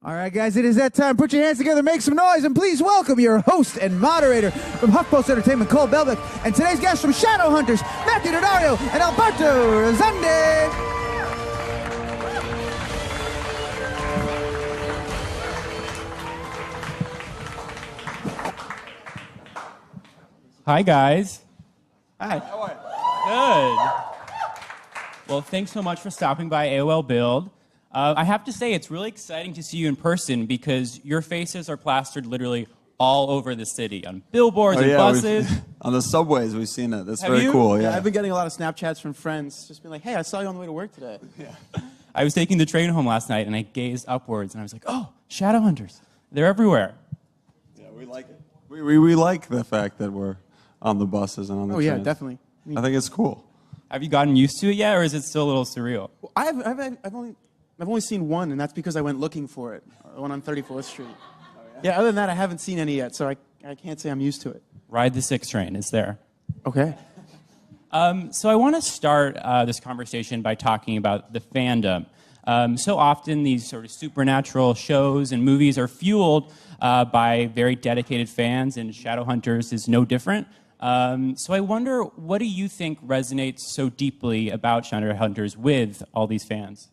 All right, guys, it is that time. Put your hands together, make some noise, and please welcome your host and moderator from HuffPost Entertainment, Cole Belvick, and today's guests from Shadowhunters, Matthew Daddario and Alberto Rosende. Hi, guys. Hi. How are Good. Well, thanks so much for stopping by AOL Build. I have to say, it's really exciting to see you in person because your faces are plastered literally all over the city, on billboards and buses. On the subways, we've seen it. That's Have very you? cool. Yeah, Yeah. I've been getting a lot of Snapchats from friends, just being like, "Hey, I saw you on the way to work today." Yeah. I was taking the train home last night, and I gazed upwards, and I was like, oh, Shadowhunters. They're everywhere. Yeah, we like it. We like the fact that we're on the buses and on the Oh trains. yeah, definitely. I think it's cool. Have you gotten used to it yet, or is it still a little surreal? Well, I've only seen one, and that's because I went looking for it. The one on 34th Street. Oh, yeah? Other than that, I haven't seen any yet, so I can't say I'm used to it. Ride the 6 train. It's there. Okay. So I want to start this conversation by talking about the fandom. So often these sort of supernatural shows and movies are fueled by very dedicated fans, and Shadowhunters is no different. So I wonder, what do you think resonates so deeply about Shadowhunters with all these fans?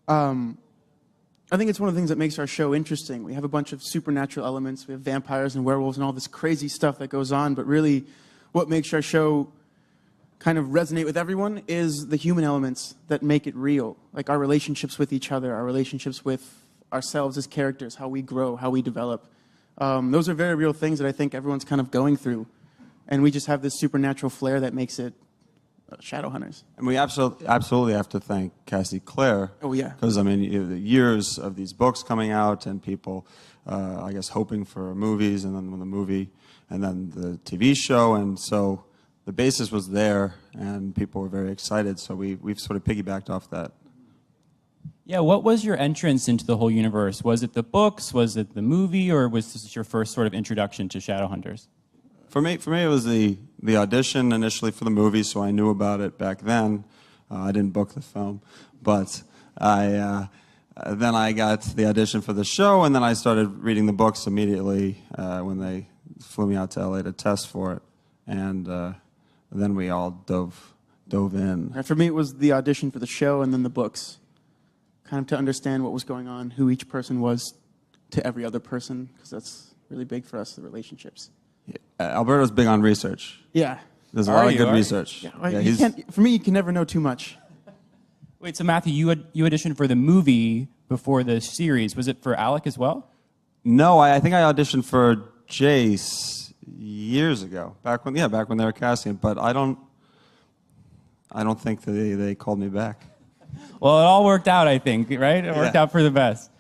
I think it's one of the things that makes our show interesting. We have a bunch of supernatural elements. We have vampires and werewolves and all this crazy stuff that goes on, but really what makes our show kind of resonate with everyone is the human elements that make it real. Like our relationships with each other, our relationships with ourselves as characters, how we grow, how we develop. Those are very real things that I think everyone's kind of going through. And we just have this supernatural flair that makes it Shadowhunters. And we absolutely have to thank Cassie Clare. Oh, yeah. Because, I mean, you know, the years of these books coming out and people, I guess, hoping for movies, and then the movie, and then the TV show. And so the basis was there, and people were very excited. So we've sort of piggybacked off that. Yeah, what was your entrance into the whole universe? Was it the books? Was it the movie? Or was this your first sort of introduction to Shadowhunters? For me, it was the audition initially for the movie, so I knew about it back then. I didn't book the film, but then I got the audition for the show, and then I started reading the books immediately when they flew me out to LA to test for it, and then we all dove in. For me, it was the audition for the show and then the books, kind of to understand what was going on, who each person was to every other person, because that's really big for us, the relationships. Alberto's big on research. Yeah. There's a lot of good research. Yeah, for me, you can never know too much. Wait, so Matthew, you auditioned for the movie before the series. Was it for Alec as well? No, I think I auditioned for Jace years ago, back when they were casting it, but I don't think they called me back. Well, it all worked out, I think, right? It worked out for the best.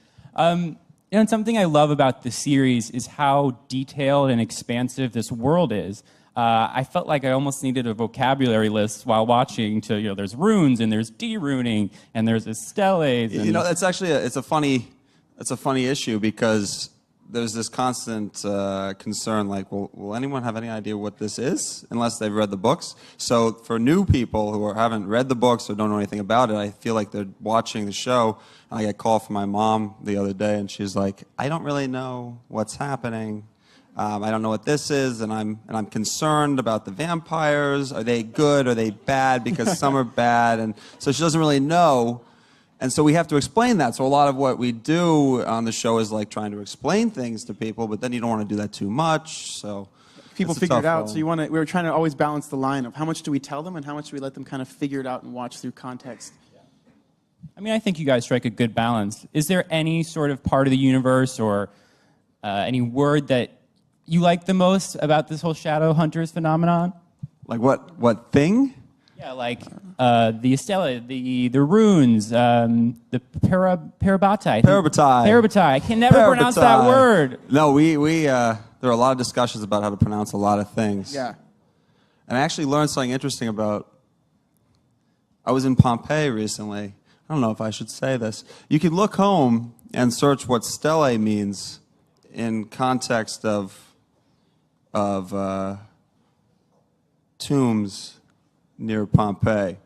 And something I love about the series is how detailed and expansive this world is. I felt like I almost needed a vocabulary list while watching. There's runes and there's de-runing and there's steles. You know, that's actually it's a funny issue because there's this constant concern, like, will anyone have any idea what this is unless they've read the books? So for new people who haven't read the books or don't know anything about it, I feel like they're watching the show. I got a call from my mom the other day, and she's like, I don't really know what's happening. I don't know what this is, and I'm concerned about the vampires. Are they good? Are they bad? Because some are bad, and so she doesn't really know. And so we have to explain that. So a lot of what we do on the show is like trying to explain things to people, but then you don't want to do that too much. So people figure it out. So we were trying to always balance the line of how much do we tell them and how much do we let them kind of figure it out and watch through context. I mean, I think you guys strike a good balance. Is there any sort of part of the universe or any word that you like the most about this whole Shadowhunters phenomenon? Like what thing? Yeah, like the Estella, the runes, the Parabatai. Parabatai. I can never pronounce that word. No, there are a lot of discussions about how to pronounce a lot of things. Yeah. And I actually learned something interesting about, I was in Pompeii recently. I don't know if I should say this. You could look home and search what stele means in context of tombs near Pompeii.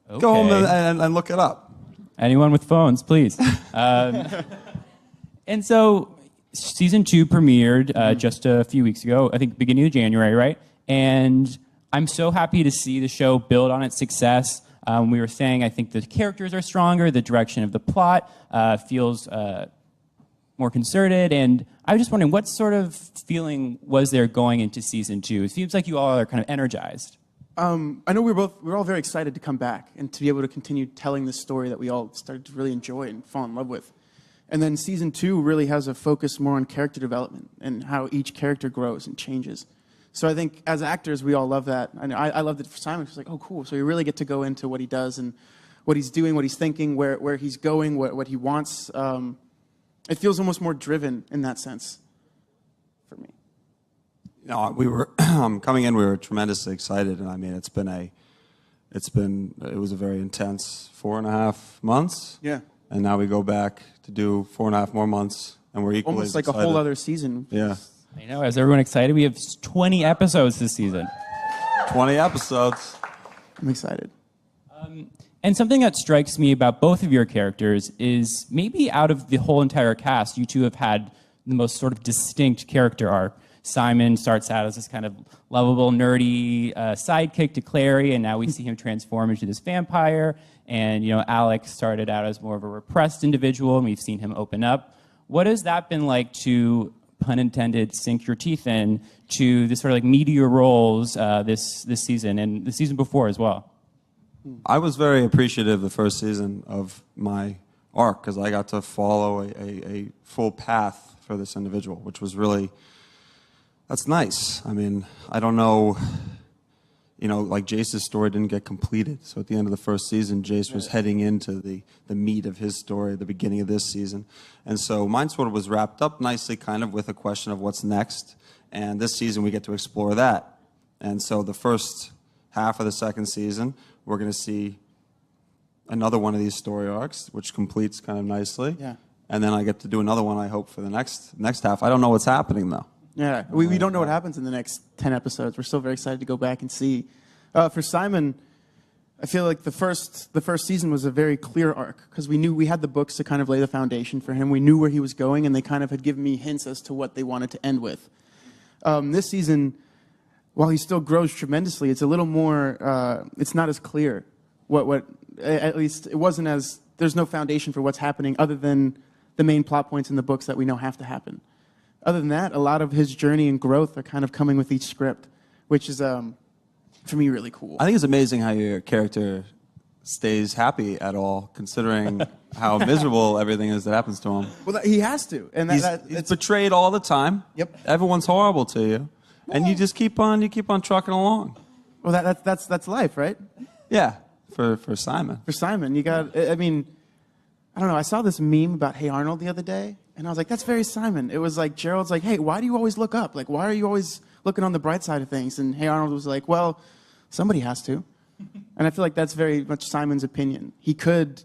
Okay. Go home and look it up. Anyone with phones, please. And so season 2 premiered just a few weeks ago, I think beginning of January, right? And I'm so happy to see the show build on its success. We were saying, I think the characters are stronger, the direction of the plot feels more concerted, and I was just wondering, what sort of feeling was there going into season 2? It seems like you all are kind of energized. I know we're all very excited to come back and to be able to continue telling this story that we all started to really enjoy and fall in love with. And then season 2 really has a focus more on character development and how each character grows and changes. So I think as actors, we all love that. I loved it for Simon. It's like, oh, cool. So you really get to go into what he does and what he's doing, what he's thinking, where he's going, what he wants. It feels almost more driven in that sense for me. No, we were coming in. We were tremendously excited, and I mean, it was a very intense 4.5 months. Yeah. And now we go back to do 4.5 more months, and we're equally almost like excited. a whole other season. Yeah. I know. Is everyone excited? We have 20 episodes this season. 20 episodes. I'm excited. And something that strikes me about both of your characters is maybe out of the whole entire cast, you two have had the most sort of distinct character arc. Simon starts out as this kind of lovable, nerdy sidekick to Clary, and now we see him transform into this vampire. And, you know, Alex started out as more of a repressed individual, and we've seen him open up. What has that been like to, pun intended, sink your teeth in to the sort of like meteor roles this season and the season before as well? I was very appreciative the first season of my arc because I got to follow a full path for this individual, which was really, that's nice. I mean, I don't know, you know, like Jace's story didn't get completed. So at the end of the first season, Jace was heading into the meat of his story at the beginning of this season. And so mine sort of was wrapped up nicely kind of with a question of what's next. And this season we get to explore that. And so the first half of the second season, we're going to see another one of these story arcs, which completes kind of nicely. Yeah. And then I get to do another one, I hope, for the next half. I don't know what's happening, though. Yeah, we don't know what happens in the next 10 episodes. We're still very excited to go back and see. For Simon, I feel like the first season was a very clear arc because we had the books to kind of lay the foundation for him. We knew where he was going, and they kind of had given me hints as to what they wanted to end with. This season, while he still grows tremendously, it's a little more, it's not as clear. At least it wasn't as, there's no foundation for what's happening other than the main plot points in the books that we know have to happen. Other than that, a lot of his journey and growth are kind of coming with each script, which is, for me, really cool. I think it's amazing how your character stays happy at all, considering how miserable everything is that happens to him. Well, he has to. And He's betrayed all the time. Yep. Everyone's horrible to you. And you just keep on trucking along. Well, that's life, right? Yeah, for Simon. For Simon, you got, I mean, I don't know. I saw this meme about Hey Arnold the other day, and I was like, that's very Simon. It was like, Gerald's like, hey, why do you always look up? Like, why are you always looking on the bright side of things? And Hey Arnold was like, well, somebody has to. And I feel like that's very much Simon's opinion. He could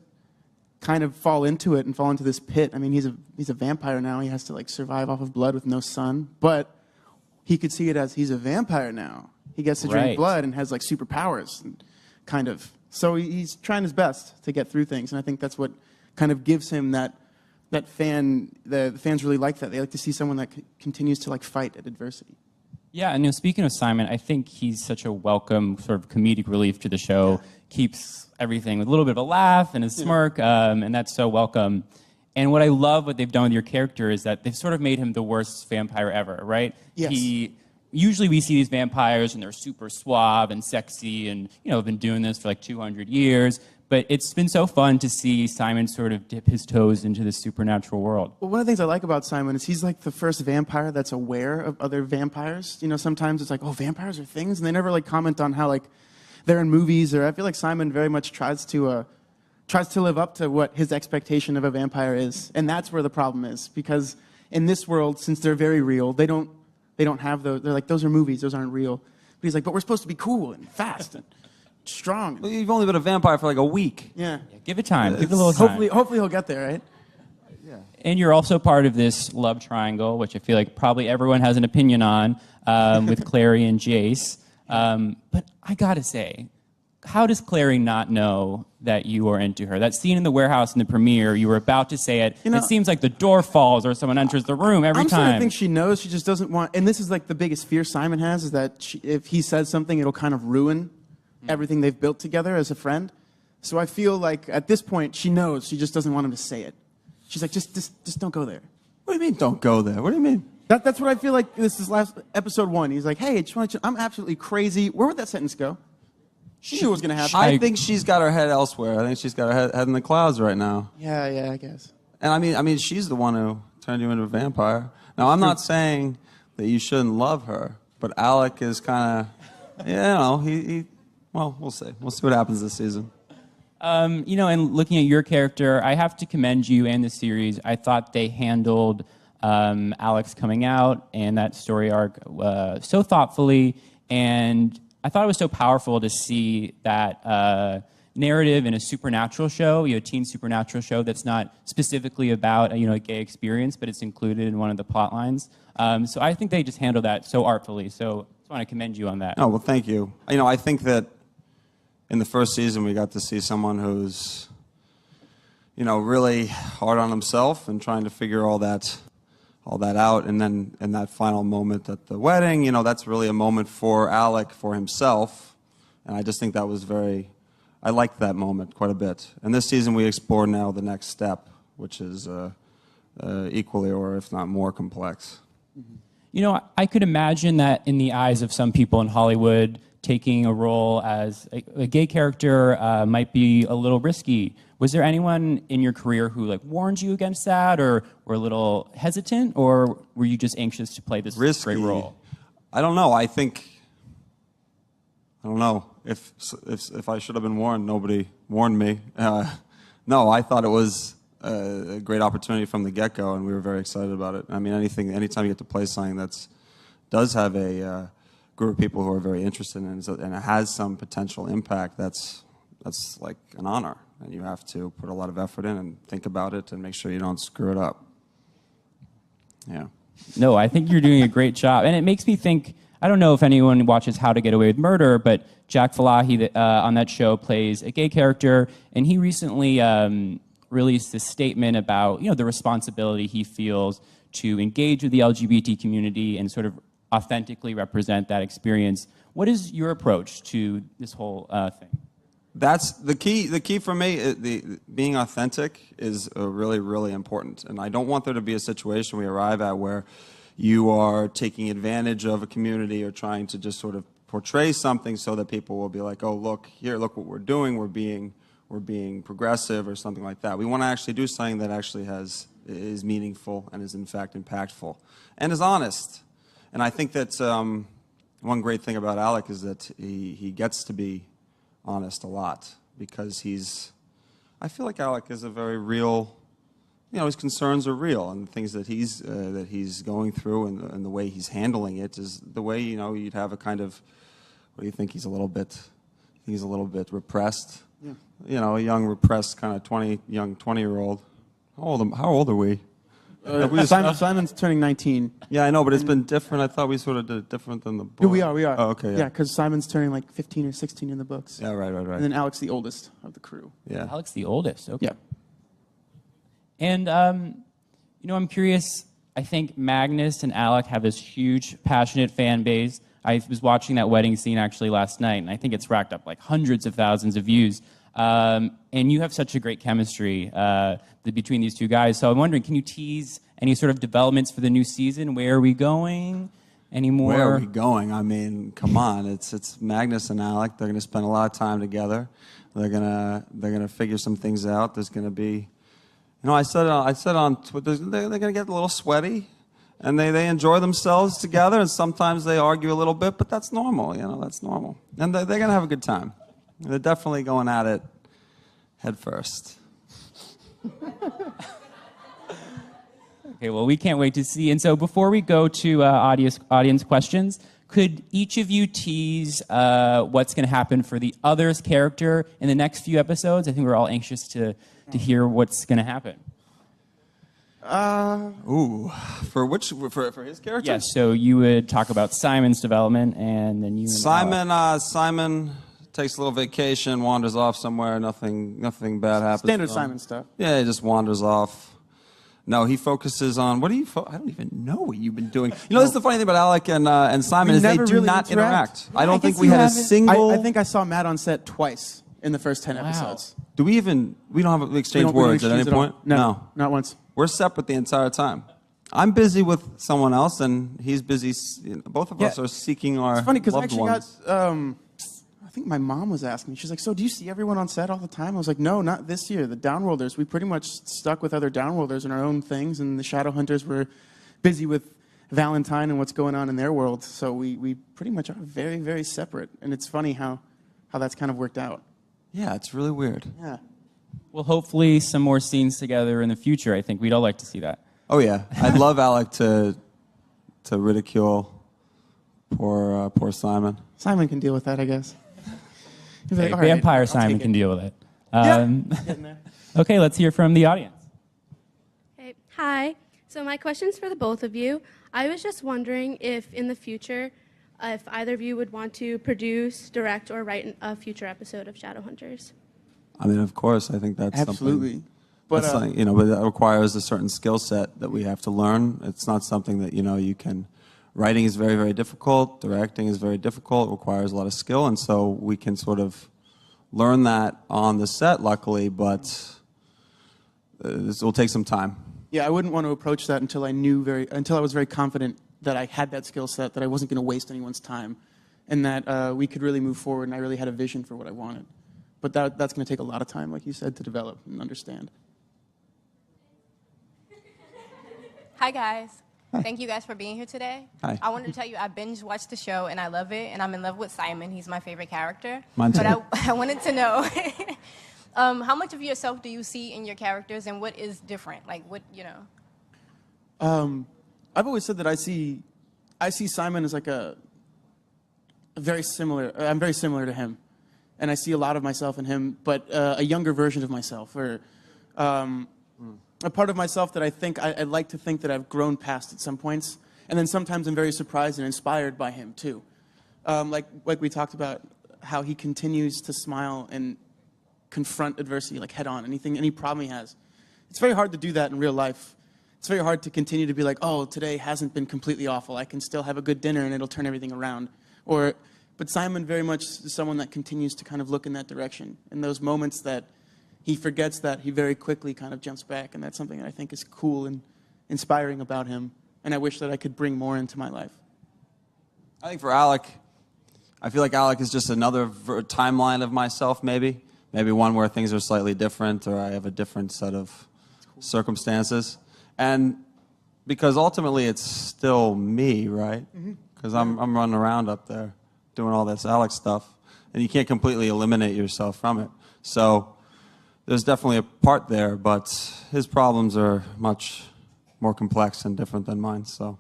kind of fall into it and fall into this pit. I mean, he's a vampire now. He has to like survive off of blood with no sun. But he could see it as he's a vampire now. He gets to drink blood and has like superpowers, and kind of. So he's trying his best to get through things, and I think that's what kind of gives him that fan. The fans really like that. They like to see someone that continues to like fight at adversity. Yeah, and you know, speaking of Simon, I think he's such a welcome sort of comedic relief to the show. Yeah. Keeps everything with a little bit of a laugh and a smirk, and that's so welcome. And what I love what they've done with your character is that they've sort of made him the worst vampire ever, right? Yes. Usually we see these vampires and they're super suave and sexy and, you know, have been doing this for like 200 years. But it's been so fun to see Simon sort of dip his toes into this supernatural world. Well, one of the things I like about Simon is he's like the first vampire that's aware of other vampires. You know, sometimes it's like, oh, vampires are things, and they never like comment on how like they're in movies. Or I feel like Simon very much tries to live up to what his expectation of a vampire is, and that's where the problem is. Because in this world, since they're very real, they don't have those. They're like, those are movies, those aren't real. But he's like, but we're supposed to be cool and fast and strong. Well, you've only been a vampire for like a week. Yeah. Give it time. Give it a little time. Hopefully he'll get there, right? Yeah. And you're also part of this love triangle, which I feel like probably everyone has an opinion on, with Clary and Jace. But I gotta say, how does Clary not know that you are into her? That scene in the warehouse in the premiere, you were about to say it. It seems like the door falls or someone enters the room every time. I think she knows. She just doesn't want. And this is like the biggest fear Simon has, is that if he says something, it'll kind of ruin everything they've built together as a friend. So I feel like at this point she knows. She just doesn't want him to say it. She's like, just don't go there. What do you mean, don't go there? What do you mean? That's what I feel like. This is last episode 1. He's like, hey, I just want you. I'm absolutely crazy. Where would that sentence go? She knew what was going to happen. I think she's got her head elsewhere. I think she's got her head in the clouds right now. Yeah, I guess. And I mean, she's the one who turned you into a vampire. Now, I'm not saying that you shouldn't love her, but Alec is kind of, well, we'll see. We'll see what happens this season. And looking at your character, I have to commend you and the series. I thought they handled Alex coming out and that story arc so thoughtfully, and I thought it was so powerful to see that narrative in a supernatural show, a teen supernatural show that's not specifically about a gay experience, but it's included in one of the plot lines. So I think they just handled that so artfully. So I just want to commend you on that. Oh, well, thank you. I think that in the first season we got to see someone who's, really hard on himself and trying to figure all that out, and then in that final moment at the wedding, that's really a moment for Alec, for himself, and I just think that was I liked that moment quite a bit. And this season we explore now the next step, which is equally or if not more complex. I could imagine that in the eyes of some people in Hollywood, taking a role as a gay character might be a little risky. Was there anyone in your career who warned you against that, or were a little hesitant, or were you just anxious to play this great role? I don't know. I don't know if I should have been warned. Nobody warned me. No, I thought it was a great opportunity from the get-go, and we were very excited about it. I mean, anytime you get to play something that does have a group of people who are very interested in it, and it has some potential impact, that's like an honor. And you have to put a lot of effort in and think about it and make sure you don't screw it up. Yeah. No, I think you're doing a great job. And it makes me think, I don't know if anyone watches How to Get Away with Murder, but Jack Falahi on that show plays a gay character, and he recently released this statement about the responsibility he feels to engage with the LGBT community and sort of authentically represent that experience. What is your approach to this whole thing? That's the key. The key for me, being authentic is really, really important. And I don't want there to be a situation we arrive at where you are taking advantage of a community or trying to just sort of portray something so that people will be like, oh, look what we're doing. We're being progressive or something like that. We want to actually do something that actually is meaningful and is in fact impactful and is honest. And I think that one great thing about Alec is that he gets to be honest a lot, because I feel like Alec is a very real, his concerns are real, and the things that he's going through and the way he's handling it is the way, you'd have a kind of, what do you think, he's a little bit repressed? Yeah. A young repressed kind of 20-year-old. How old are we? Simon's turning 19. Yeah, I know, but it's been different. I thought we sort of did it different than the book. We are. Oh, okay. Yeah, because Simon's turning 15 or 16 in the books. Yeah, right. And then Alec's the oldest of the crew. Yeah. Alec's the oldest. Okay. Yeah. And I'm curious. I think Magnus and Alec have this huge, passionate fan base. I was watching that wedding scene actually last night, and I think it's racked up hundreds of thousands of views. And you have such a great chemistry between these two guys. So I'm wondering, can you tease any sort of developments for the new season? Where are we going? Any more? Where are we going? I mean, come on! It's Magnus and Alec. They're going to spend a lot of time together. They're gonna figure some things out. There's going to be, I said on Twitter, they're going to get a little sweaty, and they enjoy themselves together. And sometimes they argue a little bit, but that's normal. That's normal. And they're going to have a good time. They're definitely going at it head first. Okay, well, we can't wait to see. And so before we go to audience questions, could each of you tease what's going to happen for the other's character in the next few episodes? I think we're all anxious to hear what's going to happen. For his character? Yes, so you would talk about Simon's development, and then you and Simon takes a little vacation, wanders off somewhere. Nothing bad happens. Standard Simon stuff. Yeah, he just wanders off. No, he focuses on, what do you, I don't even know what you've been doing. You know, this is the funny thing about Alec and Simon is they never do really not interact. I don't think guess we you had a haven't. single... I think I saw Matt on set twice in the first 10 episodes. Do we don't have We exchange don't- we don't words at any exchange all. point? No, not once. We're separate the entire time. I'm busy with someone else, and he's busy. Both of us are seeking our It's funny because I loved actually ones. got, I think my mom was asking me, she's like, so do you see everyone on set all the time? I was like, no, not this year. The Downworlders, we pretty much stuck with other Downworlders in our own things, and the Shadowhunters were busy with Valentine and what's going on in their world. So we pretty much are very, very separate. And it's funny how that's kind of worked out. Yeah, it's really weird. Yeah. Well, hopefully some more scenes together in the future. I think we'd all like to see that. Oh yeah, I'd love Alec to ridicule poor Simon. Simon can deal with that, I guess. He's like, Hey, "All right, Vampire I'll Simon take can it." deal with it. Getting there. Okay, let's hear from the audience. Hey, hi. So my question's for the both of you. I was just wondering if in the future, if either of you would want to produce, direct, or write a future episode of Shadowhunters. I mean, of course, I think that's Absolutely. something. But, That's something, but that requires a certain skill set that we have to learn. It's not something that you can. Writing is very, very difficult. Directing is very difficult. It requires a lot of skill, and so we can sort of learn that on the set, luckily. But this will take some time. yeah, I wouldn't want to approach that until I was very confident that I had that skill set, that I wasn't going to waste anyone's time, and that we could really move forward, and I really had a vision for what I wanted. But that's going to take a lot of time, like you said, to develop and understand. Hi, guys. Thank you guys for being here today. Hi. I wanted to tell you I binge watched the show, and I love it, and I'm in love with Simon. He's my favorite character. Mine too. But I wanted to know, how much of yourself do you see in your characters, and what is different? Like, I've always said that I see Simon as like I'm very similar to him, and I see a lot of myself in him, but a younger version of myself, or a part of myself that I'd like to think that I've grown past at some points, and then sometimes I'm very surprised and inspired by him too. Like we talked about, how he continues to smile and confront adversity like head on, any problem he has. It's very hard to do that in real life. It's very hard to continue to be like, oh, today hasn't been completely awful. I can still have a good dinner and it'll turn everything around. But Simon very much is someone that continues to kind of look in that direction. In those moments that he forgets that, he very quickly kind of jumps back, and that's something that I think is cool and inspiring about him, and I wish that I could bring more into my life. I think for Alec, I feel like Alec is just another timeline of myself, maybe one where things are slightly different, or I have a different set of circumstances. And because ultimately it's still me, right? Because I'm running around up there doing all this Alec stuff, and you can't completely eliminate yourself from it. So there's definitely a part there, but his problems are much more complex and different than mine. So.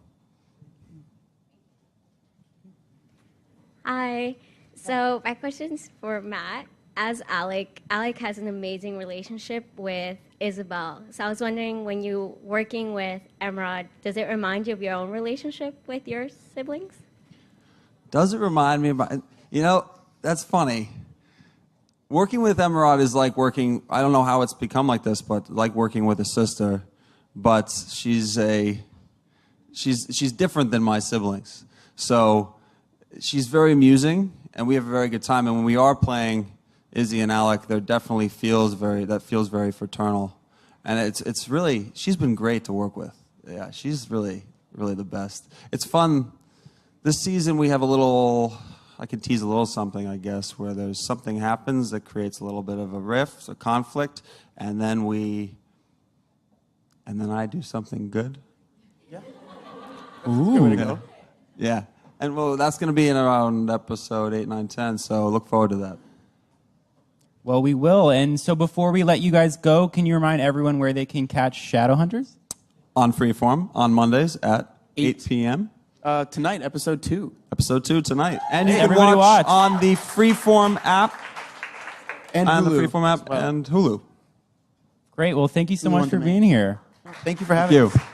Hi. So my question's for Matt. As Alec has an amazing relationship with Isabel. So I was wondering, when you're working with Emerald, does it remind you of your own relationship with your siblings? Does it remind me about, that's funny. Working with Emerald is like working, I don't know how it's become like this, but like working with a sister. But she's different than my siblings. So she's very amusing, and we have a very good time. And when we are playing Izzy and Alec, there definitely feels very fraternal. And it's really, she's been great to work with. Yeah, she's really, really the best. It's fun. This season we have I can tease a little something, I guess, where there's something happens that creates a little bit of a rift, a conflict, and then I do something good. Yeah. Ooh. Good way to go. Yeah. And well, that's going to be in around episode 8, 9, 10, so look forward to that. Well, we will. And so before we let you guys go, can you remind everyone where they can catch Shadowhunters? On Freeform, on Mondays at 8 p.m. Tonight, episode 2. Episode 2 tonight. And you can Everybody watch. on the Freeform app. And on the Hulu Freeform app as well. and Hulu. Great. Well, thank you so Hulu much on for demand. being here. Thank you for having Thank us. you.